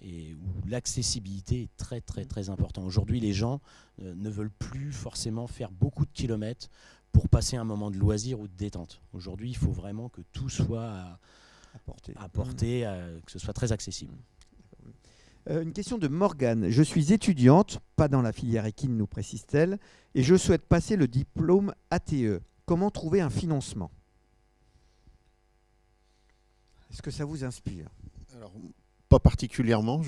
et où l'accessibilité est très très très importante. Aujourd'hui, les gens ne veulent plus forcément faire beaucoup de kilomètres pour passer un moment de loisir ou de détente. Aujourd'hui, il faut vraiment que tout soit à portée, que ce soit très accessible. Une question de Morgane. Je suis étudiante, pas dans la filière équine, nous précise-t-elle, et je souhaite passer le diplôme ATE. Comment trouver un financement? Est-ce que ça vous inspire? Alors, pas particulièrement.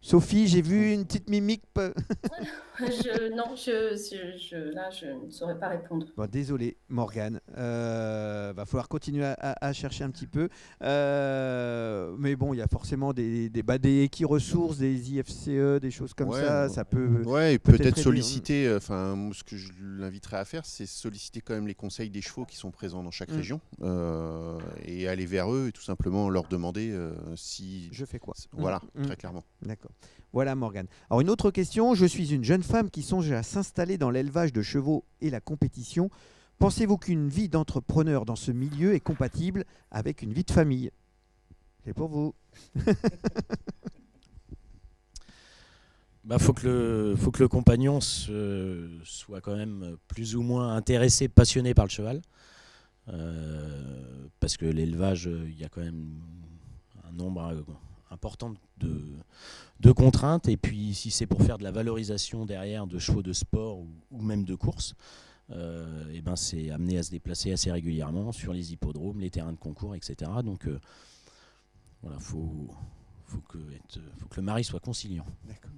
Sophie, j'ai vu une petite mimique. Non, là, je ne saurais pas répondre. Bon, désolé, Morgane. Va falloir continuer à chercher un petit peu. Mais bon, il y a forcément des ressources, des IFCE, des choses comme ça. Ça peut. Ouais, et peut-être solliciter. Enfin, ce que je l'inviterais à faire, c'est solliciter quand même les conseils des chevaux qui sont présents dans chaque région et aller vers eux et tout simplement leur demander si. Je fais quoi? Voilà, très clairement. D'accord. Voilà, Morgane. Alors, une autre question. Je suis une jeune femme qui songe à s'installer dans l'élevage de chevaux et la compétition. Pensez-vous qu'une vie d'entrepreneur dans ce milieu est compatible avec une vie de famille? C'est pour vous. Faut que le compagnon soit quand même plus ou moins intéressé, passionné par le cheval. Parce que l'élevage, il y a quand même un nombre important de contraintes. Et puis, si c'est pour faire de la valorisation derrière de chevaux de sport ou même de course, c'est amené à se déplacer assez régulièrement sur les hippodromes, les terrains de concours, etc. Donc, voilà, faut que le mari soit conciliant.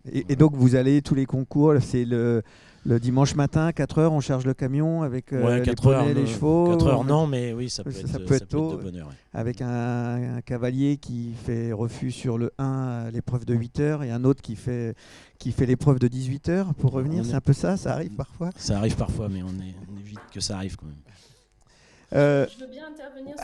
Et donc, vous allez tous les concours, c'est le dimanche matin, 4h, on charge le camion avec les poneys, les chevaux. 4h, non, mais oui, ça peut être tôt, de bonne heure. Ouais. Avec un cavalier qui fait refus sur le 1 à l'épreuve de 8h et un autre qui fait l'épreuve de 18h pour revenir. C'est un peu ça arrive parfois? Ça arrive parfois, mais on évite que ça arrive quand même. Je veux bien intervenir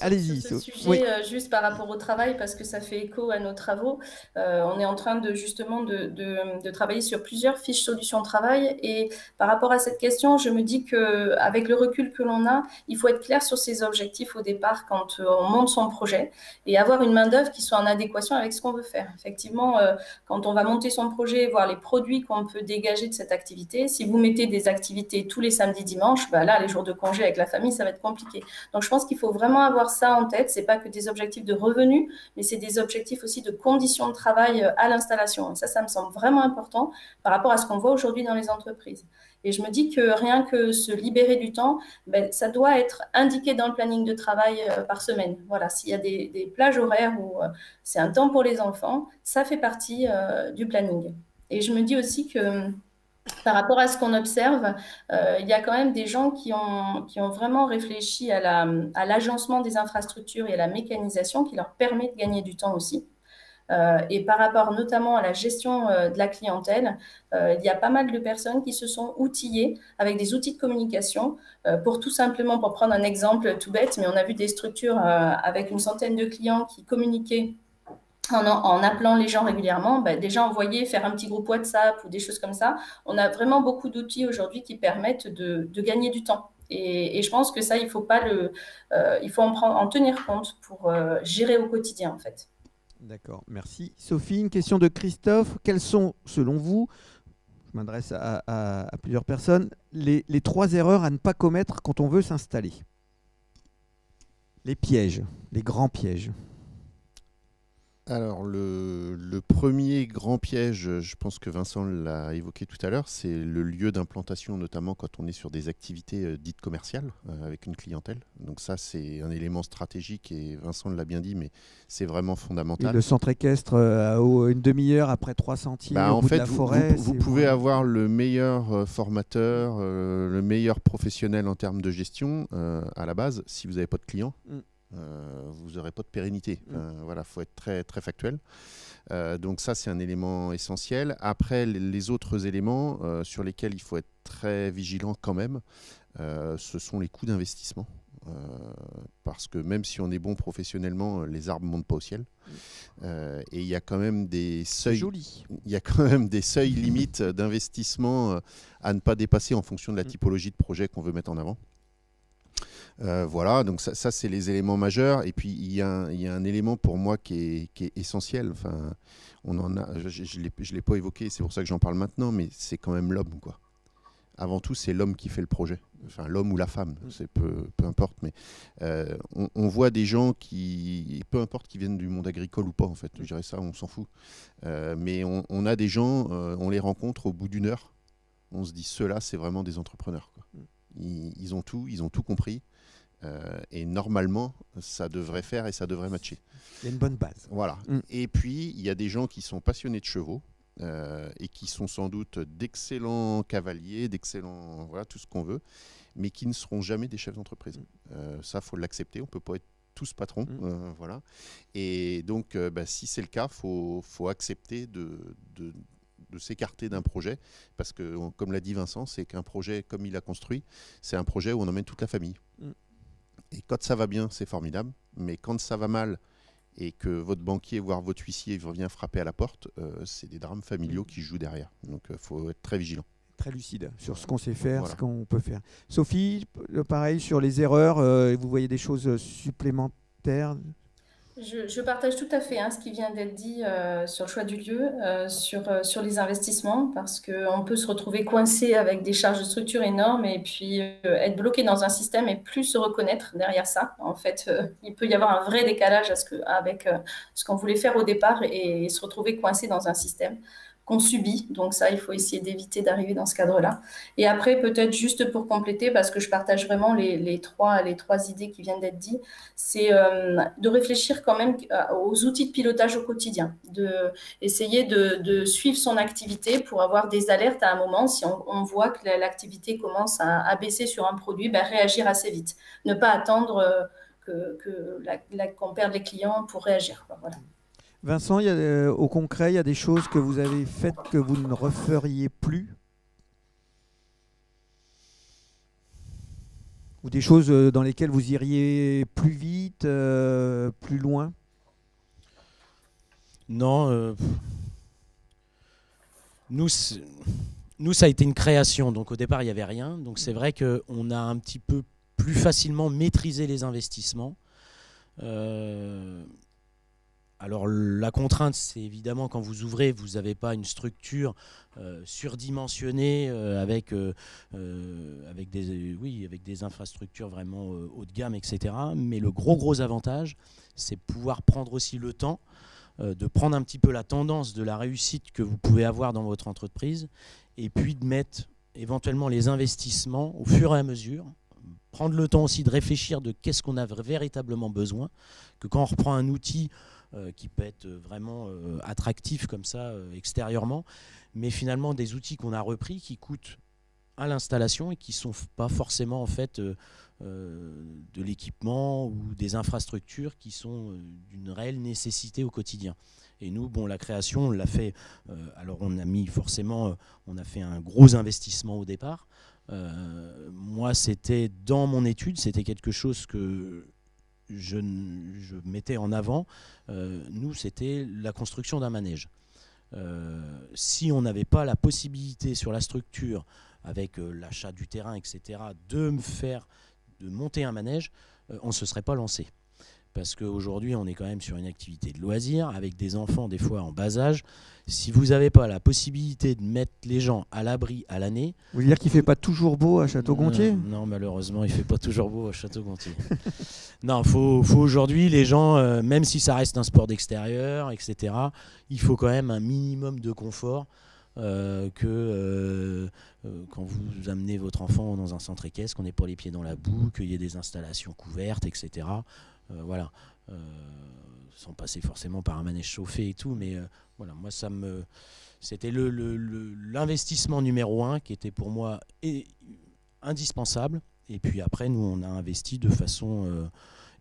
sur ce sujet, oui. Juste par rapport au travail, parce que ça fait écho à nos travaux. On est en train de travailler sur plusieurs fiches solutions travail, et par rapport à cette question, je me dis qu'avec le recul que l'on a, il faut être clair sur ses objectifs au départ quand on monte son projet, et avoir une main-d'œuvre qui soit en adéquation avec ce qu'on veut faire. Effectivement, quand on va monter son projet, voir les produits qu'on peut dégager de cette activité, si vous mettez des activités tous les samedis, dimanches, là, les jours de congé avec la famille, ça va être compliqué. Donc, je pense qu'il faut vraiment avoir ça en tête. Ce n'est pas que des objectifs de revenus, mais c'est des objectifs aussi de conditions de travail à l'installation. Et ça me semble vraiment important par rapport à ce qu'on voit aujourd'hui dans les entreprises. Et je me dis que rien que se libérer du temps, ça doit être indiqué dans le planning de travail par semaine. Voilà, s'il y a des plages horaires où c'est un temps pour les enfants, ça fait partie du planning. Et je me dis aussi que par rapport à ce qu'on observe, il y a quand même des gens qui ont vraiment réfléchi à l'agencement des infrastructures et à la mécanisation qui leur permet de gagner du temps aussi. Et par rapport notamment à la gestion de la clientèle, il y a pas mal de personnes qui se sont outillées avec des outils de communication pour prendre un exemple tout bête, mais on a vu des structures avec une centaine de clients qui communiquaient en appelant les gens régulièrement, déjà envoyer, faire un petit groupe WhatsApp ou des choses comme ça. On a vraiment beaucoup d'outils aujourd'hui qui permettent de gagner du temps. Et je pense que ça, il faut en tenir compte pour gérer au quotidien, en fait. D'accord, merci. Sophie, une question de Christophe. Quelles sont, selon vous, je m'adresse à plusieurs personnes, les 3 erreurs à ne pas commettre quand on veut s'installer? Les pièges, les grands pièges. Alors, le premier grand piège, je pense que Vincent l'a évoqué tout à l'heure, c'est le lieu d'implantation, notamment quand on est sur des activités dites commerciales, avec une clientèle. Donc ça, c'est un élément stratégique, et Vincent l'a bien dit, mais c'est vraiment Et fondamental. le centre équestre, à une demi-heure après 3 sentiers au En bout de fait, la forêt. vous pouvez avoir le meilleur formateur, le meilleur professionnel en termes de gestion à la base, si vous n'avez pas de clients. Vous n'aurez pas de pérennité. Voilà, faut être très, très factuel. Donc ça, c'est un élément essentiel. Après, les autres éléments sur lesquels il faut être très vigilant quand même, ce sont les coûts d'investissement. Parce que même si on est bon professionnellement, les arbres ne montent pas au ciel. Et il y a quand même des seuils. Il y a quand même des seuils limites d'investissement à ne pas dépasser en fonction de la typologie de projet qu'on veut mettre en avant. Voilà, donc ça c'est les éléments majeurs. Et puis il y a un élément pour moi qui est essentiel. Enfin, je l'ai pas évoqué, c'est pour ça que j'en parle maintenant, mais c'est quand même l'homme, quoi. Avant tout, c'est l'homme qui fait le projet. Enfin, l'homme ou la femme, c'est peu importe. Mais on voit des gens qui, peu importe qu'ils viennent du monde agricole ou pas, en fait, je dirais ça, on s'en fout. Mais on a des gens, on les rencontre au bout d'une heure. On se dit, ceux-là, c'est vraiment des entrepreneurs, quoi. Ils ont tout compris. Et normalement, ça devrait faire et ça devrait matcher. Il y a une bonne base. Voilà. Et puis, il y a des gens qui sont passionnés de chevaux et qui sont sans doute d'excellents cavaliers, d'excellents, voilà, tout ce qu'on veut, mais qui ne seront jamais des chefs d'entreprise. Ça, faut l'accepter. On peut pas être tous patrons. Voilà. Et donc, si c'est le cas, faut accepter de s'écarter d'un projet, parce que, comme l'a dit Vincent, c'est qu'un projet, comme il l'a construit, c'est un projet où on emmène toute la famille. Et quand ça va bien, c'est formidable, mais quand ça va mal et que votre banquier, voire votre huissier, vient frapper à la porte, c'est des drames familiaux qui jouent derrière. Donc il faut être très vigilant. Très lucide sur ce qu'on sait faire, Voilà. ce qu'on peut faire. Sophie, pareil sur les erreurs, vous voyez des choses supplémentaires? Je partage tout à fait ce qui vient d'être dit sur le choix du lieu, sur les investissements, parce qu'on peut se retrouver coincé avec des charges de structure énormes et puis être bloqué dans un système et plus se reconnaître derrière ça. En fait, il peut y avoir un vrai décalage avec ce qu'on voulait faire au départ et se retrouver coincé dans un système qu'on subit. Donc ça, il faut essayer d'éviter d'arriver dans ce cadre-là. Et après, peut-être juste pour compléter, parce que je partage vraiment les trois idées qui viennent d'être dites, c'est de réfléchir quand même aux outils de pilotage au quotidien, essayer de suivre son activité pour avoir des alertes à un moment. Si on voit que l'activité commence à baisser sur un produit, réagir assez vite. Ne pas attendre qu'on perde les clients pour réagir. Voilà. Vincent, au concret, il y a des choses que vous avez faites que vous ne referiez plus? Ou des choses dans lesquelles vous iriez plus vite, plus loin? Non. Nous, ça a été une création. Donc au départ, il n'y avait rien. Donc c'est vrai qu'on a un petit peu plus facilement maîtrisé les investissements. Alors la contrainte, c'est évidemment quand vous ouvrez, vous n'avez pas une structure surdimensionnée avec des infrastructures vraiment haut de gamme, etc. Mais le gros avantage, c'est pouvoir prendre aussi le temps de prendre un petit peu la tendance de la réussite que vous pouvez avoir dans votre entreprise et puis de mettre éventuellement les investissements au fur et à mesure. Prendre le temps aussi de réfléchir de qu'est-ce qu'on a véritablement besoin, que quand on reprend un outil qui peut être vraiment attractif comme ça extérieurement, mais finalement des outils qu'on a repris qui coûtent à l'installation et qui ne sont pas forcément en fait de l'équipement ou des infrastructures qui sont d'une réelle nécessité au quotidien. Et nous, la création, on l'a fait, alors on a fait un gros investissement au départ. Moi, c'était dans mon étude, c'était quelque chose que je mettais en avant. Nous, c'était la construction d'un manège. Si on n'avait pas la possibilité sur la structure, avec l'achat du terrain, etc., de monter un manège, on ne se serait pas lancé. parce qu'aujourd'hui, on est quand même sur une activité de loisir, avec des enfants des fois en bas âge. Si vous n'avez pas la possibilité de mettre les gens à l'abri à l'année... Vous voulez dire qu'il ne fait pas toujours beau à Château-Gontier? Non, malheureusement, il ne fait pas toujours beau à Château-Gontier. Non, faut aujourd'hui, les gens, même si ça reste un sport d'extérieur, etc., il faut quand même un minimum de confort. Quand vous amenez votre enfant dans un centre équestre, qu'on n'ait pas les pieds dans la boue, qu'il y ait des installations couvertes, etc. Voilà. Sans passer forcément par un manège chauffé et tout, mais voilà, moi c'était l'investissement numéro 1 qui était pour moi indispensable. Et puis après, nous, on a investi de façon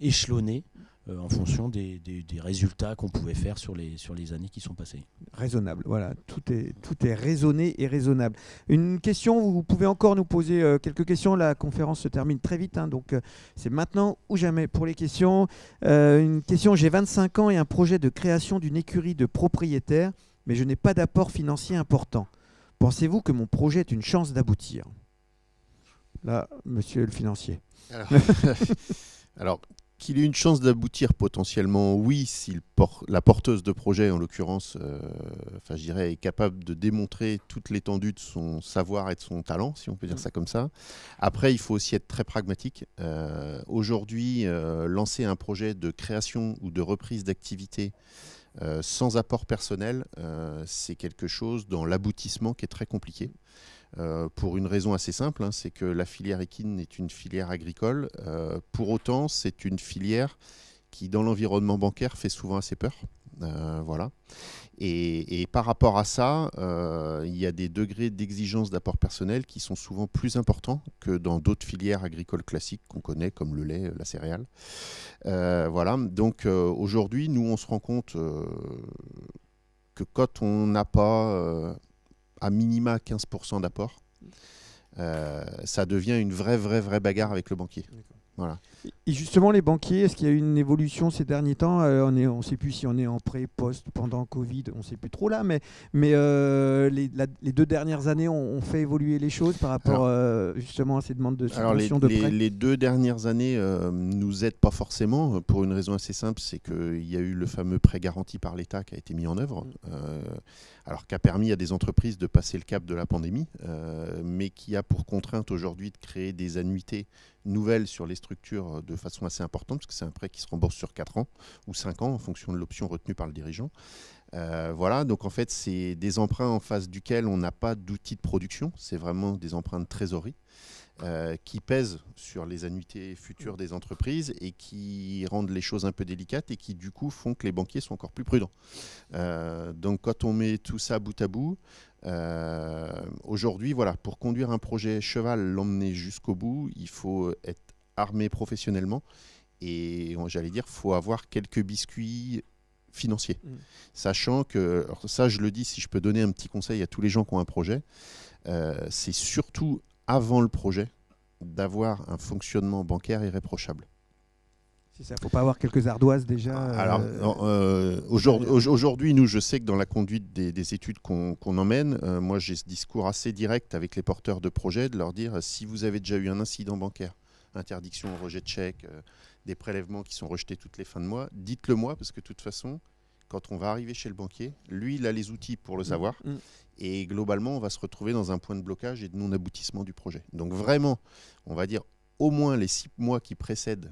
échelonnée en fonction des résultats qu'on pouvait faire sur les années qui sont passées. Raisonnable, voilà, tout est raisonné et raisonnable. Une question, vous pouvez encore nous poser quelques questions, la conférence se termine très vite, hein, donc c'est maintenant ou jamais pour les questions. Une question, j'ai 25 ans et un projet de création d'une écurie de propriétaires, mais je n'ai pas d'apport financier important. Pensez-vous que mon projet est une chance d'aboutir? Là, monsieur le financier. Alors qu'il ait une chance d'aboutir potentiellement, oui, si la porteuse de projet, en l'occurrence, je dirais, est capable de démontrer toute l'étendue de son savoir et de son talent, si on peut dire ça comme ça. Après, il faut aussi être très pragmatique. Aujourd'hui, lancer un projet de création ou de reprise d'activité sans apport personnel, c'est quelque chose dans l'aboutissement qui est très compliqué. Pour une raison assez simple, hein, c'est que la filière équine est une filière agricole. Pour autant, c'est une filière qui, dans l'environnement bancaire, fait souvent assez peur. Voilà. Et par rapport à ça, il y a des degrés d'exigence d'apport personnel qui sont souvent plus importants que dans d'autres filières agricoles classiques qu'on connaît, comme le lait, la céréale. Voilà. Donc aujourd'hui, nous, on se rend compte que quand on n'a pas à minima 15% d'apport, ça devient une vraie bagarre avec le banquier. Voilà. Et justement, les banquiers, est-ce qu'il y a eu une évolution ces derniers temps? On ne sait plus si on est en pré, post, pendant Covid, on ne sait plus trop là, mais les 2 dernières années ont fait évoluer les choses par rapport justement à ces demandes de subvention de prêt. Les 2 dernières années nous aident pas forcément, pour une raison assez simple, c'est qu'il y a eu le fameux prêt garanti par l'État qui a été mis en œuvre, alors qui a permis à des entreprises de passer le cap de la pandémie, mais qui a pour contrainte aujourd'hui de créer des annuités nouvelles sur les structures de façon assez importante, parce que c'est un prêt qui se rembourse sur 4 ans ou 5 ans en fonction de l'option retenue par le dirigeant. Voilà, donc en fait, c'est des emprunts en face duquel on n'a pas d'outils de production, c'est vraiment des emprunts de trésorerie qui pèsent sur les annuités futures des entreprises et qui rendent les choses un peu délicates et qui du coup font que les banquiers sont encore plus prudents. Donc quand on met tout ça bout à bout, aujourd'hui, voilà, pour conduire un projet cheval, l'emmener jusqu'au bout, il faut être armé professionnellement et j'allais dire, il faut avoir quelques biscuits financiers. Sachant que, alors ça je le dis, si je peux donner un petit conseil à tous les gens qui ont un projet, c'est surtout avant le projet d'avoir un fonctionnement bancaire irréprochable. C'est ça, il ne faut pas avoir quelques ardoises déjà. Alors, aujourd'hui, nous, je sais que dans la conduite des études qu'on emmène, moi j'ai ce discours assez direct avec les porteurs de projets, de leur dire si vous avez déjà eu un incident bancaire, interdiction, rejet de chèque, des prélèvements qui sont rejetés toutes les fins de mois, dites-le moi, parce que de toute façon, quand on va arriver chez le banquier, lui, il a les outils pour le savoir. Et globalement, on va se retrouver dans un point de blocage et de non-aboutissement du projet. Donc vraiment, on va dire au moins les 6 mois qui précèdent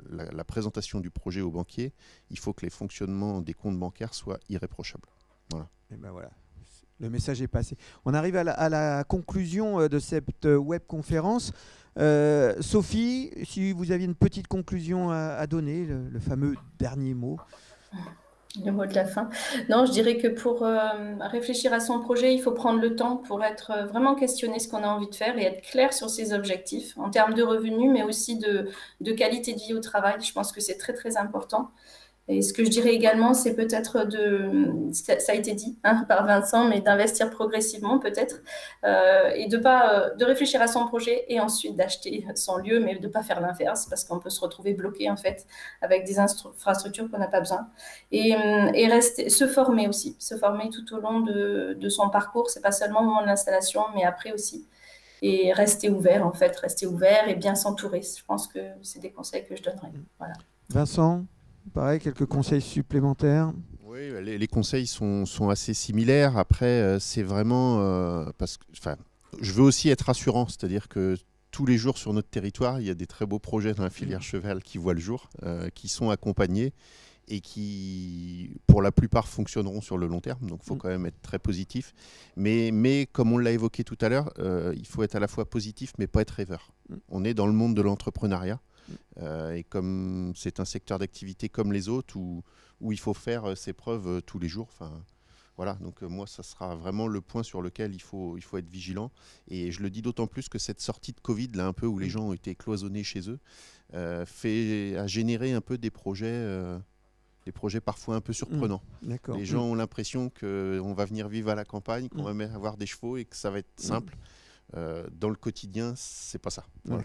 la présentation du projet au banquier, il faut que les fonctionnements des comptes bancaires soient irréprochables. Voilà. Et ben voilà. Le message est passé. On arrive à la conclusion de cette webconférence. Sophie, si vous aviez une petite conclusion à donner, le fameux dernier mot. Le mot de la fin. Non, je dirais que pour réfléchir à son projet, il faut prendre le temps pour être vraiment questionner ce qu'on a envie de faire et être clair sur ses objectifs en termes de revenus, mais aussi de qualité de vie au travail. Je pense que c'est très important. Et ce que je dirais également, c'est peut-être ça a été dit par Vincent, mais d'investir progressivement peut-être et de réfléchir à son projet et ensuite d'acheter son lieu, mais de ne pas faire l'inverse parce qu'on peut se retrouver bloqué en fait avec des infrastructures qu'on n'a pas besoin. Et se former aussi, se former tout au long de son parcours. C'est pas seulement au moment de l'installation, mais après aussi. Et rester ouvert en fait, rester ouvert et bien s'entourer. Je pense que c'est des conseils que je donnerais. Voilà. Vincent, pareil, quelques conseils supplémentaires? Oui, les conseils sont assez similaires. Après, c'est vraiment parce que, enfin, je veux aussi être rassurant, c'est-à-dire que tous les jours sur notre territoire, il y a des très beaux projets dans la filière cheval qui voient le jour, qui sont accompagnés et qui, pour la plupart, fonctionneront sur le long terme. Donc, il faut quand même être très positif. Mais comme on l'a évoqué tout à l'heure, il faut être à la fois positif, mais pas être rêveur. On est dans le monde de l'entrepreneuriat. Et comme c'est un secteur d'activité comme les autres, où il faut faire ses preuves tous les jours. Voilà, donc moi, ça sera vraiment le point sur lequel il faut être vigilant. Et je le dis d'autant plus que cette sortie de Covid, là, un peu où les gens ont été cloisonnés chez eux, a généré un peu des projets parfois un peu surprenants. Les gens ont l'impression qu'on va venir vivre à la campagne, qu'on va même avoir des chevaux et que ça va être simple. Dans le quotidien, c'est pas ça. Voilà.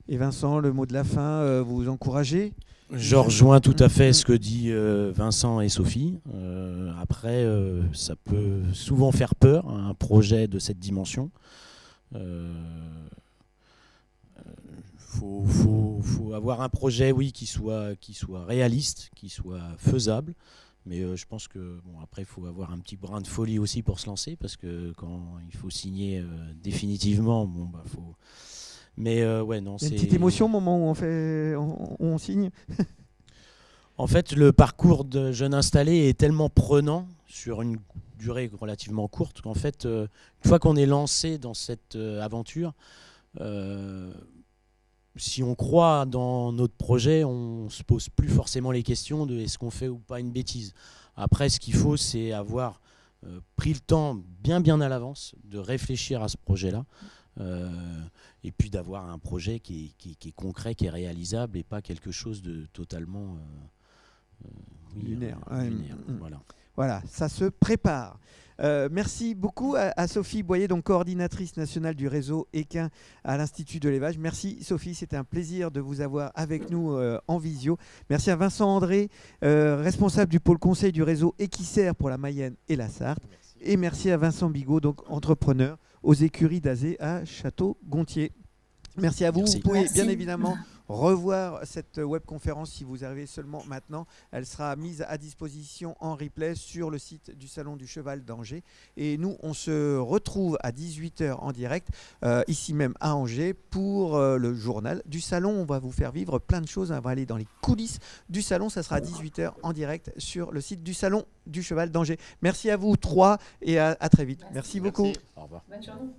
Et Vincent, le mot de la fin, vous encouragez? Je rejoins tout à fait ce que dit Vincent et Sophie. Après, ça peut souvent faire peur, un projet de cette dimension. Faut avoir un projet, oui, qui soit réaliste, qui soit faisable. Mais je pense que après, il faut avoir un petit brin de folie aussi pour se lancer, parce que quand il faut signer définitivement, faut. Mais ouais, non, c'est une petite émotion au moment où on signe. En fait, le parcours de jeune installé est tellement prenant sur une durée relativement courte qu'en fait, une fois qu'on est lancé dans cette aventure, si on croit dans notre projet, on ne se pose plus forcément les questions de est-ce qu'on fait ou pas une bêtise. Après, ce qu'il faut, c'est avoir pris le temps bien à l'avance de réfléchir à ce projet-là. Et puis d'avoir un projet qui est concret, qui est réalisable et pas quelque chose de totalement lunaire. Voilà, ça se prépare. Merci beaucoup à Sophie Boyer, donc coordinatrice nationale du réseau équin à l'Institut de l'élevage. Merci Sophie, c'était un plaisir de vous avoir avec nous en visio. Merci à Vincent André, responsable du pôle conseil du réseau Équicère pour la Mayenne et la Sarthe. Et merci à Vincent Bigot, donc entrepreneur aux écuries d'Azé à Château-Gontier. Merci à vous. Merci. Vous pouvez bien évidemment revoir cette webconférence si vous arrivez seulement maintenant. Elle sera mise à disposition en replay sur le site du Salon du Cheval d'Angers. Et nous, on se retrouve à 18 h en direct, ici même à Angers, pour le journal du Salon. On va vous faire vivre plein de choses. On va aller dans les coulisses du Salon. Ça sera à 18 h en direct sur le site du Salon du Cheval d'Angers. Merci à vous trois et à très vite. Merci beaucoup. Au revoir. Bonne journée.